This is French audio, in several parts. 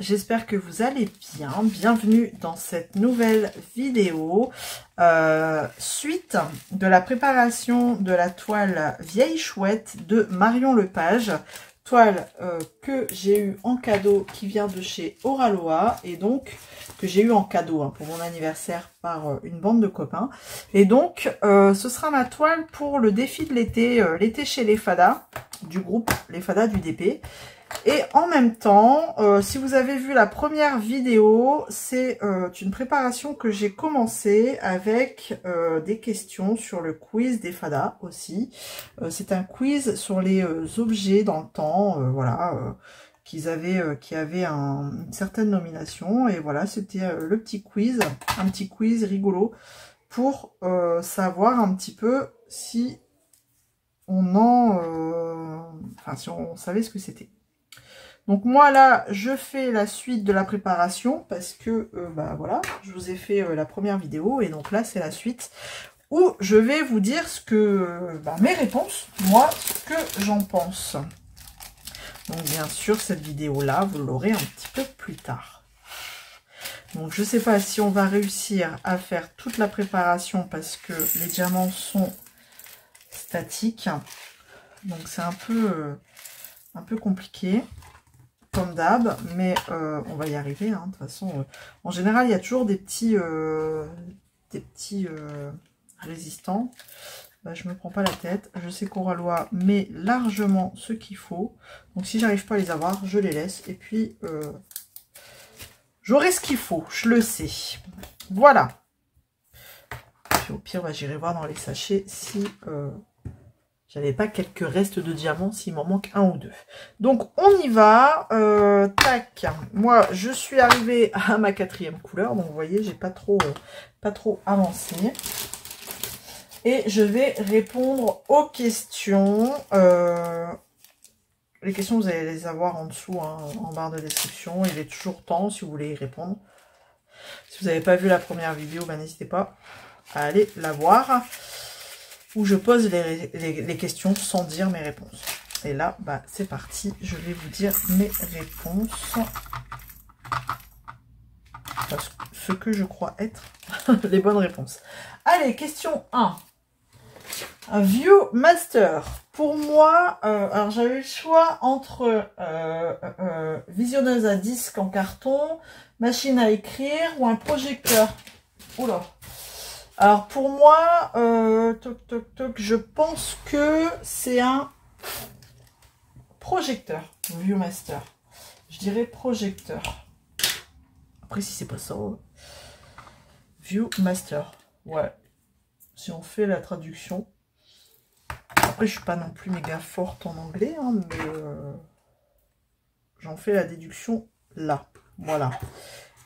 j'espère que vous allez bien. Bienvenue dans cette nouvelle vidéo. Suite de la préparation de la toile Vieille Chouette de Marion Lepage. Toile que j'ai eu en cadeau, qui vient de chez Oraloa, et donc que j'ai eu en cadeau pour mon anniversaire par une bande de copains. Et donc ce sera ma toile pour le défi de l'été, l'été chez les Fadas, du groupe Les Fadas du DP. Et en même temps, si vous avez vu la première vidéo, c'est une préparation que j'ai commencé avec des questions sur le quiz des Fadas aussi. C'est un quiz sur les objets dans le temps, voilà, qui avaient une certaine nomination. Et voilà, c'était le petit quiz, un petit quiz rigolo pour savoir un petit peu si si on savait ce que c'était. Donc moi là, je fais la suite de la préparation parce que, voilà, je vous ai fait la première vidéo et donc là c'est la suite où je vais vous dire ce que, mes réponses, moi, ce que j'en pense. Donc bien sûr, cette vidéo là, vous l'aurez un petit peu plus tard. Donc je sais pas si on va réussir à faire toute la préparation parce que les diamants sont statiques. Donc c'est un peu compliqué. Comme d'hab, mais on va y arriver, hein, de toute façon. En général, il y a toujours des petits résistants. Je me prends pas la tête. Je sais qu'Oraloa met largement ce qu'il faut. Donc si j'arrive pas à les avoir, je les laisse. Et puis, j'aurai ce qu'il faut, je le sais. Voilà. Puis au pire, j'irai voir dans les sachets si... j'avais pas quelques restes de diamants, s'il m'en manque un ou deux. Donc, on y va. Tac. Moi, je suis arrivée à ma 4e couleur. Donc, vous voyez, j'ai pas trop avancé. Et je vais répondre aux questions. Les questions, vous allez les avoir en dessous, hein, en barre de description. Il est toujours temps si vous voulez y répondre. Si vous n'avez pas vu la première vidéo, n'hésitez pas à aller la voir, où je pose les questions sans dire mes réponses. Et là, c'est parti, je vais vous dire mes réponses. Enfin, ce que je crois être les bonnes réponses. Allez, question 1. Un Viewmaster. Pour moi, alors j'avais le choix entre visionneuse à disque en carton, machine à écrire ou un projecteur. Oula. Alors pour moi, je pense que c'est un projecteur, Viewmaster. Je dirais projecteur. Après si c'est pas ça, Viewmaster. Ouais. Si on fait la traduction. Après je suis pas non plus méga forte en anglais, hein, mais j'en fais la déduction là. Voilà.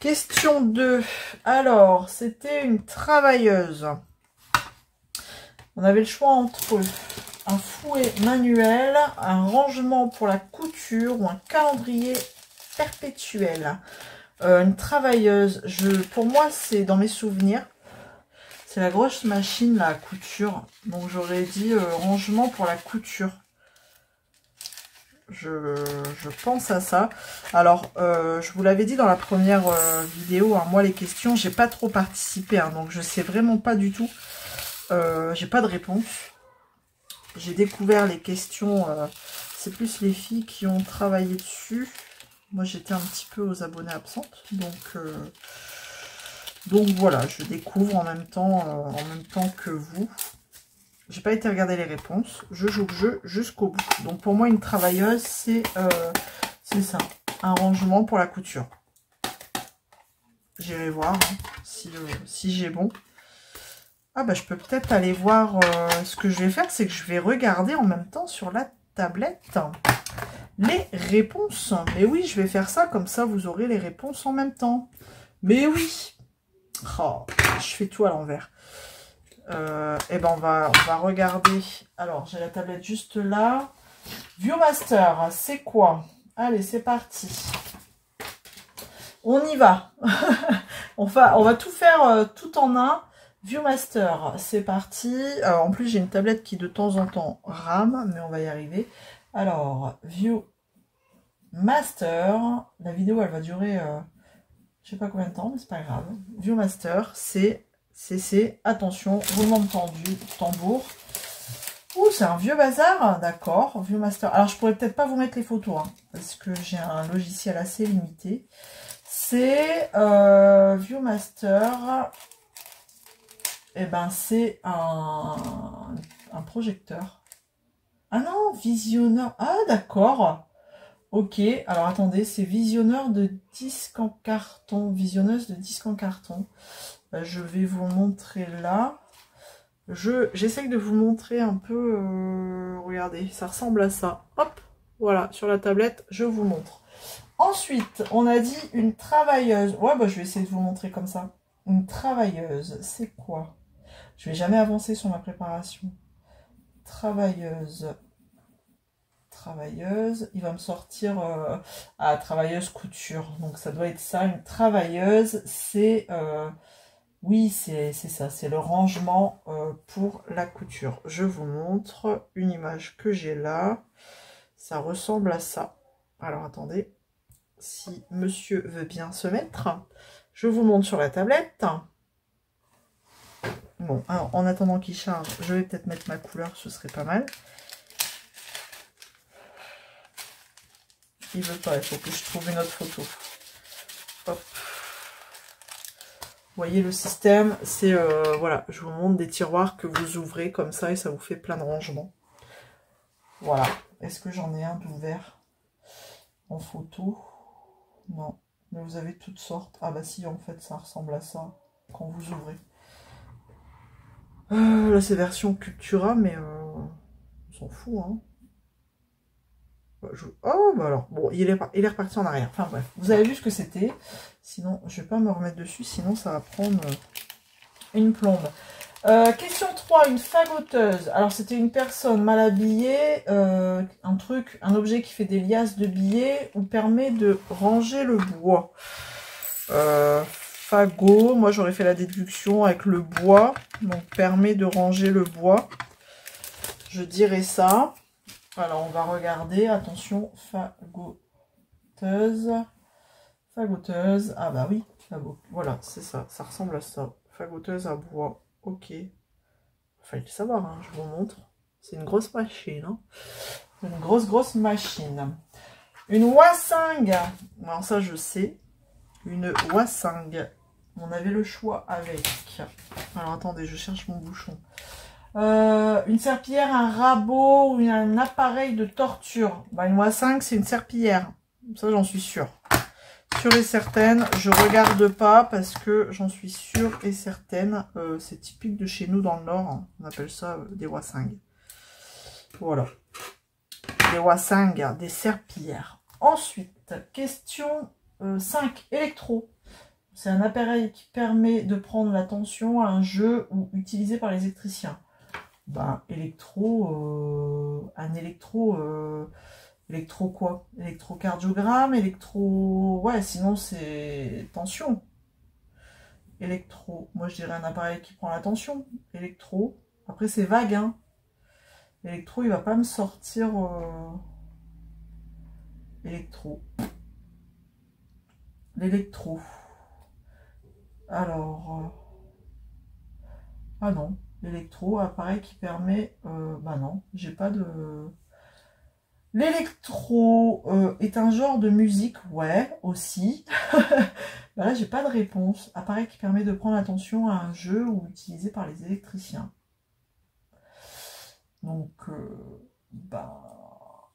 Question 2. Alors, c'était une travailleuse. On avait le choix entre un fouet manuel, un rangement pour la couture ou un calendrier perpétuel. Une travailleuse, pour moi, c'est dans mes souvenirs. C'est la grosse machine, la couture. Donc, j'aurais dit rangement pour la couture. Je pense à ça. Alors, je vous l'avais dit dans la première vidéo, hein, moi les questions, j'ai pas trop participé, hein, donc je sais vraiment pas du tout. J'ai pas de réponse. J'ai découvert les questions, c'est plus les filles qui ont travaillé dessus. Moi j'étais un petit peu aux abonnés absentes, donc voilà, je découvre en même temps que vous. J'ai pas été regarder les réponses. Je joue le jeu jusqu'au bout. Donc pour moi, une travailleuse, c'est ça. Un rangement pour la couture. J'irai voir, hein, si j'ai bon. Ah je peux peut-être aller voir. Ce que je vais faire, c'est que je vais regarder en même temps sur la tablette les réponses. Mais oui, je vais faire ça. Comme ça, vous aurez les réponses en même temps. Mais oui. Oh, je fais tout à l'envers. On va regarder. Alors, j'ai la tablette juste là. Viewmaster, c'est quoi? Allez, c'est parti. On y va. on va tout faire tout en un. Viewmaster, c'est parti. En plus, j'ai une tablette qui de temps en temps rame, mais on va y arriver. Alors, Master. La vidéo, elle va durer, je sais pas combien de temps, mais c'est pas grave. Viewmaster, c'est, attention, roulement de tambour. Ouh, c'est un vieux bazar, d'accord. Viewmaster. Alors, je pourrais peut-être pas vous mettre les photos, hein, parce que j'ai un logiciel assez limité. C'est Viewmaster. Eh ben, c'est un projecteur. Ah non, visionneur. Ah, d'accord. Ok, alors attendez, c'est visionneur de disque en carton. Visionneuse de disque en carton. Je vais vous le montrer là. J'essaye de vous montrer un peu. Regardez, ça ressemble à ça. Hop, voilà, sur la tablette, je vous montre. Ensuite, on a dit une travailleuse. Ouais, bah je vais essayer de vous montrer comme ça. Une travailleuse, c'est quoi? Je vais jamais avancer sur ma préparation. Travailleuse. Travailleuse. Il va me sortir travailleuse couture. Donc ça doit être ça. Une travailleuse, c'est... oui, c'est ça. C'est le rangement pour la couture. Je vous montre une image que j'ai là. Ça ressemble à ça. Alors attendez. Si monsieur veut bien se mettre. Je vous montre sur la tablette. Bon, alors, en attendant qu'il charge, je vais peut-être mettre ma couleur, ce serait pas mal. Il veut pas, il faut que je trouve une autre photo. Hop. Vous voyez le système, c'est, voilà, je vous montre des tiroirs que vous ouvrez comme ça et ça vous fait plein de rangements. Voilà. Est-ce que j'en ai un d'ouvert en photo? Non. Mais vous avez toutes sortes. Ah bah si, en fait, ça ressemble à ça quand vous ouvrez. Là, c'est version Cultura, mais on s'en fout, hein. Oh, bah alors, bon, il est reparti en arrière. Enfin bref, vous avez vu ce que c'était. Sinon, je vais pas me remettre dessus, sinon ça va prendre une plombe. Question 3, une fagoteuse. Alors, c'était une personne mal habillée, un objet qui fait des liasses de billets ou permet de ranger le bois. Fagot, moi j'aurais fait la déduction avec le bois, donc permet de ranger le bois. Je dirais ça. Alors, on va regarder. Attention, fagoteuse. Fagoteuse. Ah bah oui, fagot. Voilà, c'est ça. Ça ressemble à ça. Fagoteuse à bois. Ok. Fallait le savoir, hein, je vous montre. C'est une grosse machine. Hein. Une grosse machine. Une wassingue. Alors ça, je sais. Une wassingue. On avait le choix avec. Alors, attendez, je cherche mon bouchon. Une serpillière, un rabot ou un appareil de torture. Bah, une wassingue, c'est une serpillière. Ça, j'en suis sûre. Sûre et certaine. Je regarde pas parce que j'en suis sûre et certaine. C'est typique de chez nous dans le Nord. Hein. On appelle ça des wassingues. Voilà. Des wassingues, des serpillières. Ensuite, question 5. Électro. C'est un appareil qui permet de prendre la tension à un jeu ou utilisé par les électriciens. Ben, un électro quoi? Électrocardiogramme, ouais, sinon c'est tension. Électro, moi je dirais un appareil qui prend la tension. Électro, après c'est vague, hein. Électro, il va pas me sortir électro. L'électro. Alors, ah non. L'électro, appareil qui permet... bah non, j'ai pas de... L'électro est un genre de musique, ouais, aussi. Bah là, j'ai pas de réponse. Appareil qui permet de prendre attention à un jeu ou utilisé par les électriciens. Donc, bah...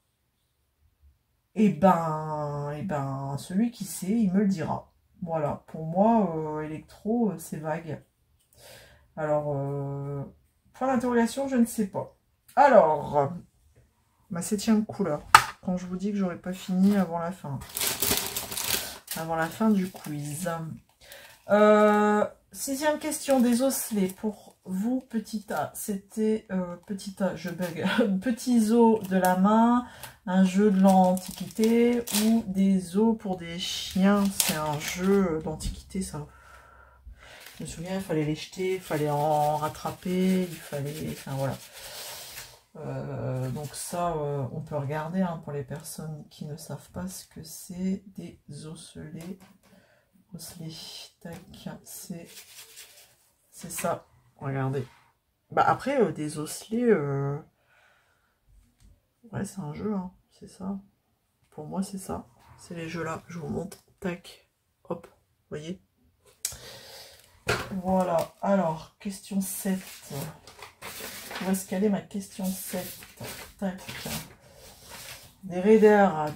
Eh ben, celui qui sait, il me le dira. Voilà, pour moi, électro, c'est vague. Alors, point d'interrogation, je ne sais pas. Alors, ma 7e couleur. Quand je vous dis que j'aurais pas fini avant la fin. Avant la fin du quiz. 6e question des osselets. Pour vous, petit A, c'était petit A, je bug. Petits os de la main, un jeu de l'Antiquité ou des os pour des chiens. C'est un jeu d'Antiquité, ça. Je me souviens, il fallait les jeter, il fallait en rattraper, il fallait... Enfin, voilà. Donc ça, on peut regarder hein, pour les personnes qui ne savent pas ce que c'est des osselets. Osselets, tac, c'est ça. Regardez. Bah après, des osselets, ouais, c'est un jeu, hein, c'est ça. Pour moi, c'est ça. C'est les jeux là. Je vous montre. Tac. Hop. Vous voyez? Voilà. Alors, question 7. Où est-ce qu'elle est ma question 7? Tac. Des raiders.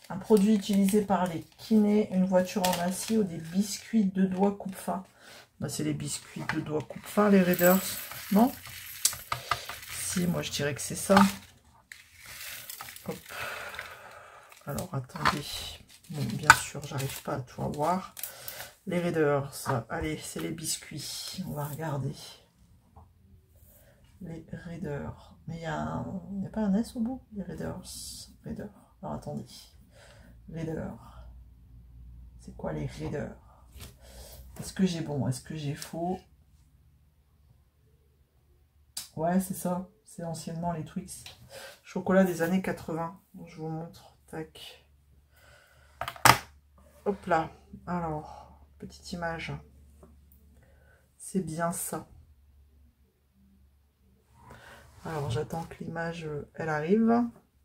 Un produit utilisé par les kinés, une voiture en acier ou des biscuits de doigts coupe-fin. Bah, c'est les biscuits de doigts coupe-fin, les raiders. Non? Si, moi je dirais que c'est ça. Hop. Alors, attendez. Bon, bien sûr, j'arrive pas à tout avoir. Les raiders. Allez, c'est les biscuits. On va regarder. Les raiders. Mais il n'y a pas un S au bout? Les raiders. Raiders. Alors, attendez. Raiders. C'est quoi les raiders? Est-ce que j'ai bon? Est-ce que j'ai faux? Ouais, c'est ça. C'est anciennement les Twix. Chocolat des années 80. Je vous montre. Tac. Hop là. Alors, petite image. C'est bien ça. Alors, j'attends que l'image, elle arrive.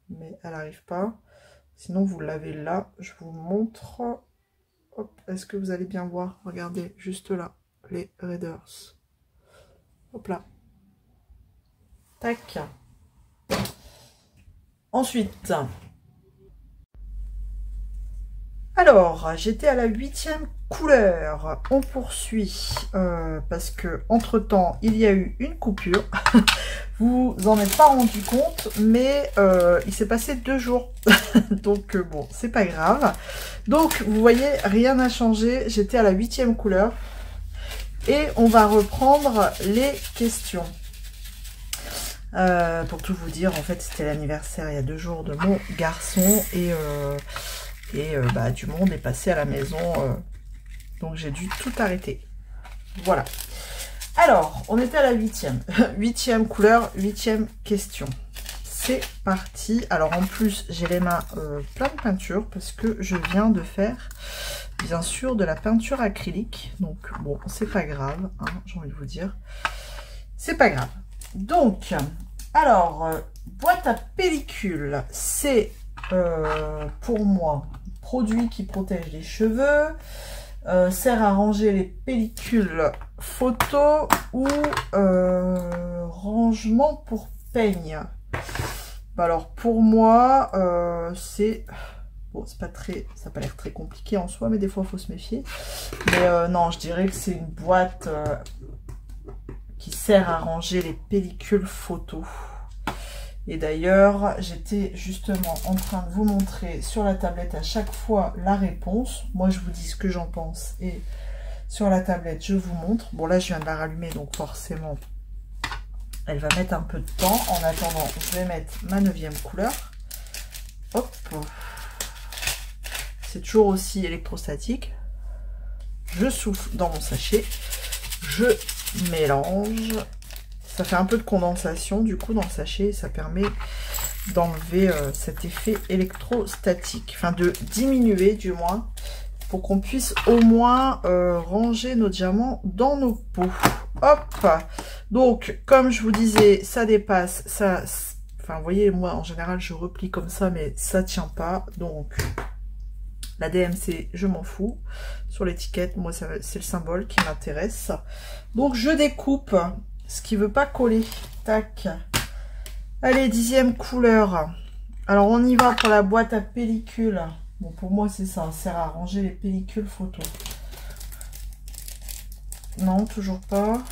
Mais elle n'arrive pas. Sinon, vous l'avez là. Je vous montre. Hop, est-ce que vous allez bien voir? Regardez, juste là. Les Raiders. Hop là. Tac. Ensuite. Alors, j'étais à la 8e couleur. On poursuit parce que entre temps, il y a eu une coupure. Vous en êtes pas rendu compte, mais il s'est passé 2 jours. Donc bon, c'est pas grave. Donc vous voyez, rien n'a changé. J'étais à la 8e couleur et on va reprendre les questions. Pour tout vous dire, en fait, c'était l'anniversaire il y a 2 jours de mon garçon et bah, du monde est passé à la maison, donc j'ai dû tout arrêter. Voilà. Alors, on était à la 8e. 8e couleur, 8e question. C'est parti. Alors, en plus, j'ai les mains plein de peinture parce que je viens de faire, bien sûr, de la peinture acrylique. Donc, bon, c'est pas grave, hein, j'ai envie de vous dire. C'est pas grave. Donc, alors, boîte à pellicule, c'est pour moi, produit qui protège les cheveux, sert à ranger les pellicules photo ou rangement pour peigne. Alors pour moi, c'est bon, c'est pas très, ça n'a pas l'air très compliqué en soi, mais des fois il faut se méfier. Mais non, je dirais que c'est une boîte qui sert à ranger les pellicules photo. Et d'ailleurs, j'étais justement en train de vous montrer sur la tablette à chaque fois la réponse. Moi, je vous dis ce que j'en pense et sur la tablette, je vous montre. Bon, là, je viens de la rallumer, donc forcément, elle va mettre un peu de temps. En attendant, je vais mettre ma 9e couleur. Hop. C'est toujours aussi électrostatique. Je souffle dans mon sachet. Je mélange. Ça fait un peu de condensation du coup dans le sachet, ça permet d'enlever cet effet électrostatique, enfin de diminuer du moins, pour qu'on puisse au moins ranger nos diamants dans nos pots. Hop, donc comme je vous disais, ça dépasse, ça, enfin vous voyez, moi en général je replie comme ça, mais ça tient pas, donc la DMC, je m'en fous. Sur l'étiquette, moi c'est le symbole qui m'intéresse. Donc je découpe ce qui veut pas coller. Tac. Allez, 10e couleur. Alors on y va pour la boîte à pellicule. Bon, pour moi c'est ça, ça sert à ranger les pellicules photo. Non, toujours pas.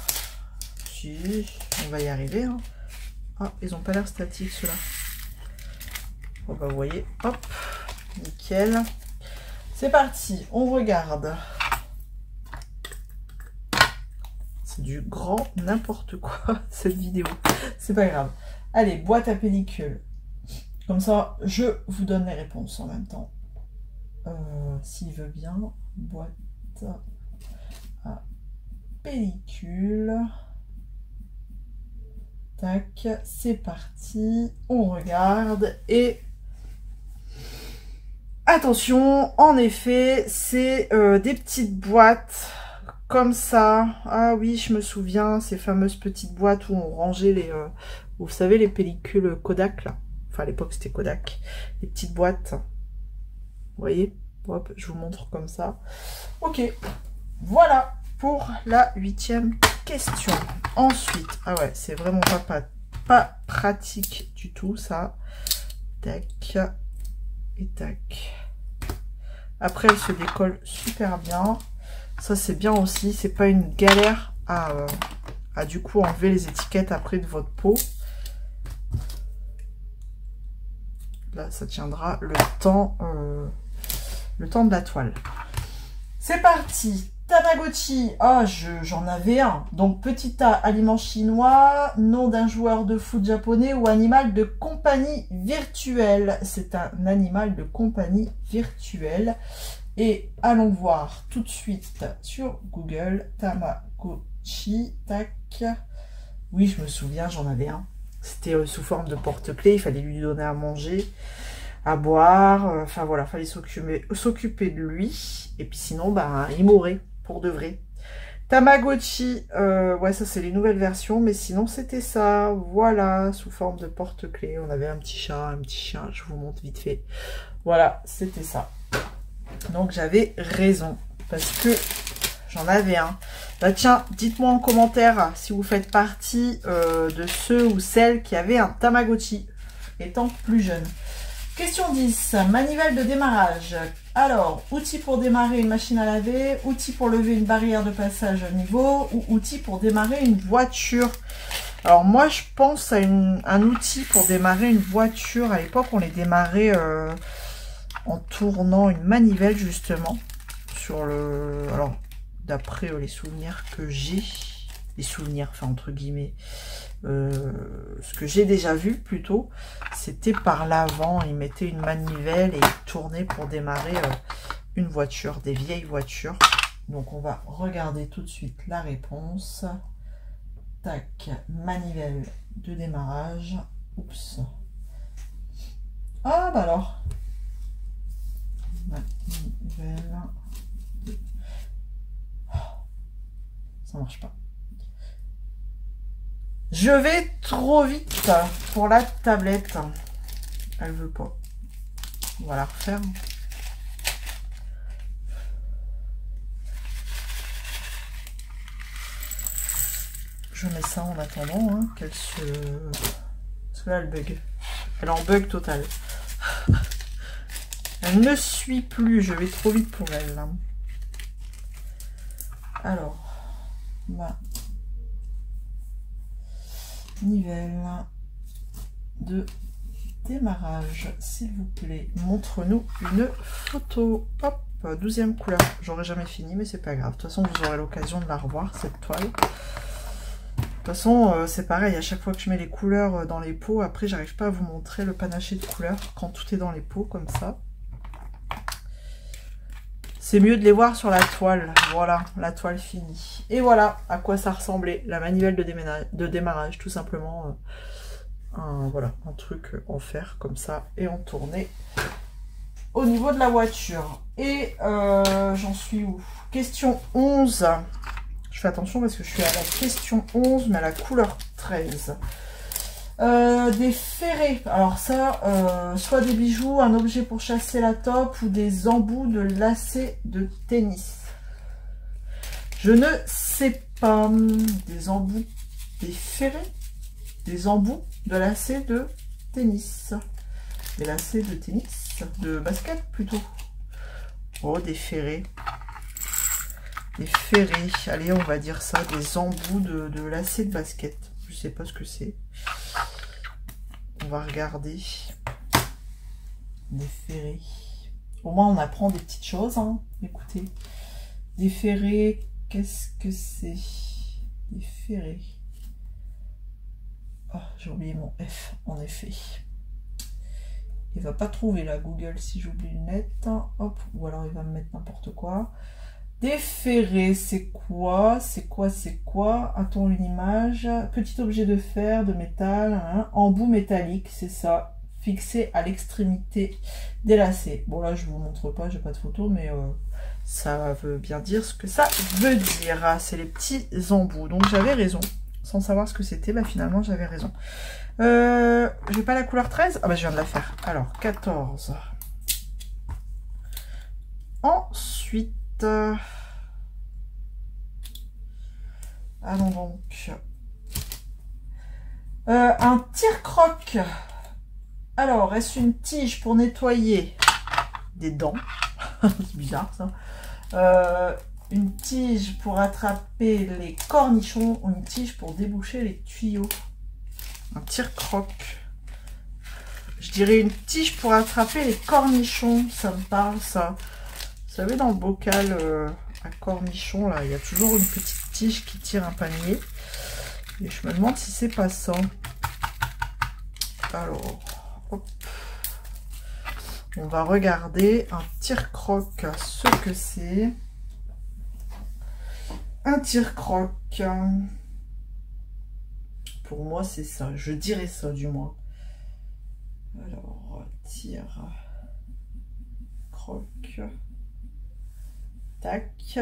Si, on va y arriver, hein. Ah, ils ont pas l'air statiques ceux-là. Bon bah vous voyez, hop, nickel. C'est parti, on regarde. C'est du grand n'importe quoi, cette vidéo. C'est pas grave. Allez, boîte à pellicule. Comme ça, je vous donne les réponses en même temps. S'il veut bien. Boîte à pellicule. tac, c'est parti. On regarde et... Attention, en effet, c'est des petites boîtes comme ça. Ah oui, je me souviens, ces fameuses petites boîtes où on rangeait les... vous savez, les pellicules Kodak, là. Enfin, à l'époque, c'était Kodak. Les petites boîtes. Vous voyez? Hop, je vous montre comme ça. Ok, voilà pour la 8e question. Ensuite, ah ouais, c'est vraiment pas pratique du tout, ça. Tac. Et tac. Après, elle se décolle super bien. Ça, c'est bien aussi. C'est pas une galère à du coup enlever les étiquettes après de votre peau. Là, ça tiendra le temps de la toile. C'est parti. Tamagotchi. Ah, j'en avais un. Donc, petit A, aliment chinois, nom d'un joueur de foot japonais ou animal de compagnie virtuelle. C'est un animal de compagnie virtuelle. Et allons voir tout de suite sur Google. Tamagotchi. Tac. Oui, je me souviens, j'en avais un. C'était sous forme de porte-clés. Il fallait lui donner à manger, à boire. Enfin, voilà, il fallait s'occuper de lui. Et puis sinon, bah, il mourait. Pour de vrai. Tamagotchi, ouais, ça c'est les nouvelles versions, mais sinon c'était ça, voilà, sous forme de porte-clés. On avait un petit chat, un petit chien, je vous montre vite fait. Voilà, c'était ça. Donc j'avais raison, parce que j'en avais un. Bah tiens, dites-moi en commentaire si vous faites partie de ceux ou celles qui avaient un Tamagotchi, étant plus jeune. Question 10, manivelle de démarrage. Alors, outil pour démarrer une machine à laver, outil pour lever une barrière de passage à niveau ou outil pour démarrer une voiture. Alors moi, je pense à un outil pour démarrer une voiture. À l'époque, on les démarrait en tournant une manivelle justement. Sur le... Alors, d'après les souvenirs que j'ai, les souvenirs, enfin entre guillemets, ce que j'ai déjà vu plutôt, c'était par l'avant, ils mettaient une manivelle et ils tournaient pour démarrer une voiture, des vieilles voitures. Donc on va regarder tout de suite la réponse. Tac, manivelle de démarrage. Oups. Ah bah alors. Manivelle. Ça marche pas. Je vais trop vite pour la tablette. Elle veut pas. On va la refaire. Je mets ça en attendant qu'elle se... Parce que là, elle bug. Elle est en bug total. Elle ne suit plus. Je vais trop vite pour elle. Alors, manivelle de démarrage, s'il vous plaît. Montre-nous une photo. Hop, 12e couleur. J'aurais jamais fini, mais c'est pas grave. De toute façon, vous aurez l'occasion de la revoir, cette toile. De toute façon, c'est pareil. À chaque fois que je mets les couleurs dans les pots, après, j'arrive pas à vous montrer le panaché de couleurs quand tout est dans les pots, comme ça. C'est mieux de les voir sur la toile. Voilà, la toile finie. Et voilà à quoi ça ressemblait. La manivelle de démarrage, tout simplement. Voilà, un truc en fer comme ça et en tournée au niveau de la voiture. Et j'en suis où? Question 11. Je fais attention parce que je suis à la question 11, mais à la couleur 13. Des ferrets. Alors ça, soit des bijoux, un objet pour chasser la taupe ou des embouts de lacets de tennis. Je ne sais pas. Des embouts, des ferrets, des embouts de lacets de tennis. Des lacets de tennis, de basket plutôt. Oh, des ferrets. Des ferrets. Allez, on va dire ça. Des embouts de lacets de basket. Je sais pas ce que c'est. On va regarder. Des ferrets. Au moins, on apprend des petites choses. Écoutez. Des ferrets. Qu'est-ce que c'est? Des ferrets. Oh, j'ai oublié mon F, en effet. Il va pas trouver là, Google, si j'oublie le net. Hop, ou alors il va me mettre n'importe quoi. Déferré, c'est quoi? C'est quoi? C'est quoi? A-t-on une image? Petit objet de fer, de métal, hein, embout métallique, c'est ça. Fixé à l'extrémité des lacets. Bon là je vous montre pas, j'ai pas de photo, mais ça veut bien dire ce que ça veut dire. Ah, c'est les petits embouts. Donc j'avais raison. Sans savoir ce que c'était, bah finalement j'avais raison. J'ai pas la couleur 13? Ah bah je viens de la faire. Alors 14. Ensuite, allons donc. Un tire-croc. Alors, est-ce une tige pour nettoyer des dents? C'est bizarre ça. Une tige pour attraper les cornichons ou une tige pour déboucher les tuyaux? Un tire-croc. Je dirais une tige pour attraper les cornichons. Ça me parle ça. Vous savez, dans le bocal à cornichons, là, il y a toujours une petite tige qui tire un panier. Et je me demande si c'est pas ça. Alors, hop. On va regarder un tire-croc, ce que c'est. Un tire-croc. Pour moi, c'est ça. Je dirais ça, du moins. Alors, tire-croc. Tac.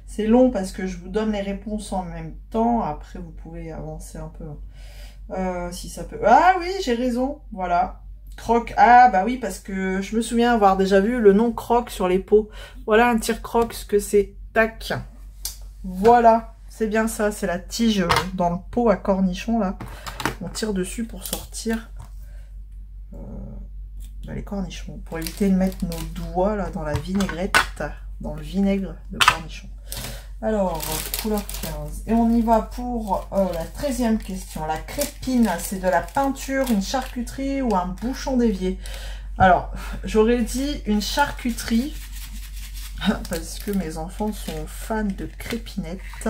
C'est long parce que je vous donne les réponses en même temps. Après, vous pouvez avancer un peu. Si ça peut... Ah oui, j'ai raison. Voilà. Croc. Ah bah oui, parce que je me souviens avoir déjà vu le nom croc sur les pots. Voilà un tire-croc, ce que c'est. Tac. Voilà. C'est bien ça. C'est la tige dans le pot à cornichons, là. On tire dessus pour sortir les cornichons. Pour éviter de mettre nos doigts là dans la vinaigrette. Dans le vinaigre de cornichon. Alors, couleur 15. Et on y va pour la 13e question. La crépine, c'est de la peinture, une charcuterie ou un bouchon d'évier? Alors, j'aurais dit une charcuterie, parce que mes enfants sont fans de crépinettes.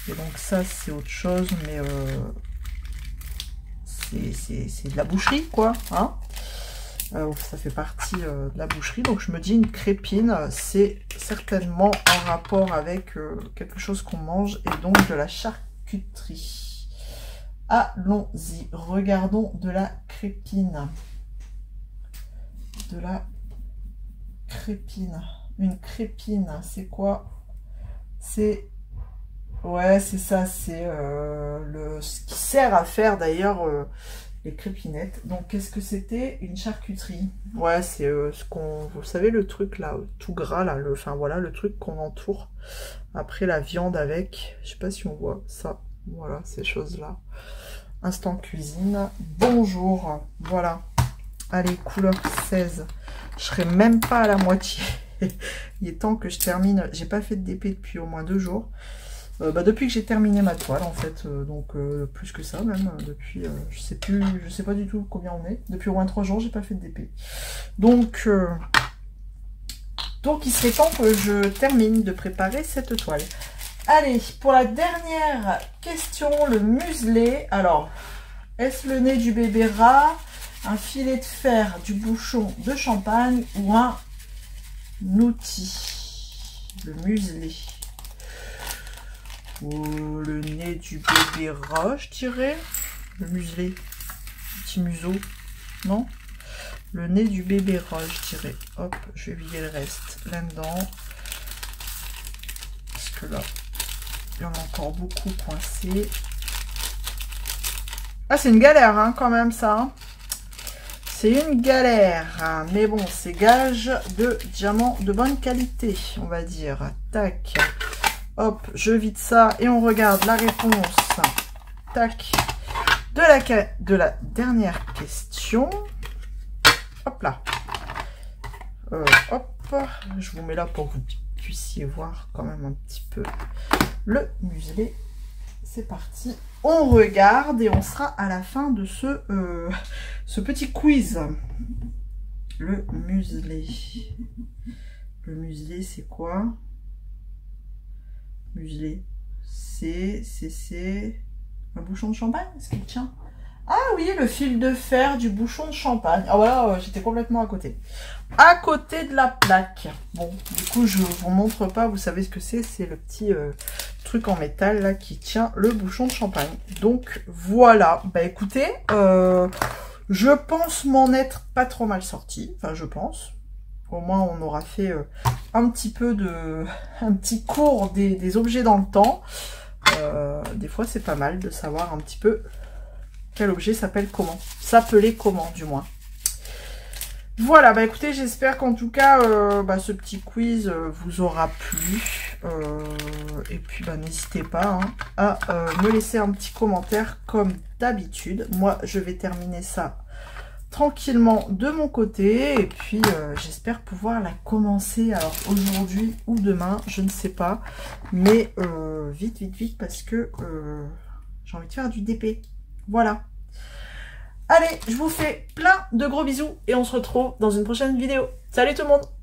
Et donc ça, c'est autre chose, mais c'est de la boucherie, quoi. Hein, ça fait partie de la boucherie, donc je me dis une crépine, c'est certainement en rapport avec quelque chose qu'on mange et donc de la charcuterie. Allons-y, regardons de la crépine. De la crépine. Une crépine, c'est quoi? C'est... Ouais, c'est ça, c'est ce qui sert à faire d'ailleurs... les crépinettes. Donc, qu'est-ce que c'était? Une charcuterie. Ouais, c'est ce qu'on... Vous savez, le truc là, tout gras là, enfin voilà, le truc qu'on entoure après la viande avec. Je sais pas si on voit ça. Voilà, ces choses-là. Instant cuisine. Bonjour. Voilà. Allez, couleur 16. Je serai même pas à la moitié. Il est temps que je termine. J'ai pas fait de DP depuis au moins 2 jours. Depuis que j'ai terminé ma toile en fait, donc plus que ça même, depuis, je sais pas du tout combien on est, depuis au moins 3 jours j'ai pas fait de DP. Donc il serait temps que je termine de préparer cette toile. Allez, pour la dernière question, le muselet. Alors, est-ce le nez du bébé rat, un filet de fer, du bouchon de champagne ou un outil? Le muselet. Oh, le nez du bébé rat, je dirais. Le muselet. Petit museau. Non? Le nez du bébé rat, je dirais. Hop, je vais vider le reste là-dedans. Parce que là, il y en a encore beaucoup coincés. Ah, c'est une galère, hein, quand même, ça. Hein. C'est une galère. Hein. Mais bon, c'est gage de diamant de bonne qualité, on va dire. Tac. Hop, je vide ça et on regarde la réponse. Tac. De la dernière question. Hop là. Hop. Je vous mets là pour que vous puissiez voir quand même un petit peu le muselet. C'est parti. On regarde et on sera à la fin de ce petit quiz. Le muselet. Le muselet, c'est quoi? Muselet, c'est un bouchon de champagne, est-ce qu'il tient? Ah oui, le fil de fer du bouchon de champagne. Ah voilà, j'étais complètement à côté. À côté de la plaque. Bon, du coup, je vous montre pas, vous savez ce que c'est. C'est le petit truc en métal là qui tient le bouchon de champagne. Donc voilà, bah écoutez, je pense m'en être pas trop mal sorti. Enfin, je pense. Au moins, on aura fait un petit peu de... un petit cours des objets dans le temps. Des fois, c'est pas mal de savoir un petit peu quel objet s'appelle comment. S'appelait comment, du moins. Voilà, bah écoutez, j'espère qu'en tout cas, ce petit quiz vous aura plu. Et puis, bah n'hésitez pas à me laisser un petit commentaire comme d'habitude. Moi, je vais terminer ça tranquillement de mon côté. Et puis, j'espère pouvoir la commencer, alors aujourd'hui ou demain, je ne sais pas. Mais vite, vite, vite, parce que j'ai envie de faire du DP. Voilà. Allez, je vous fais plein de gros bisous et on se retrouve dans une prochaine vidéo. Salut tout le monde!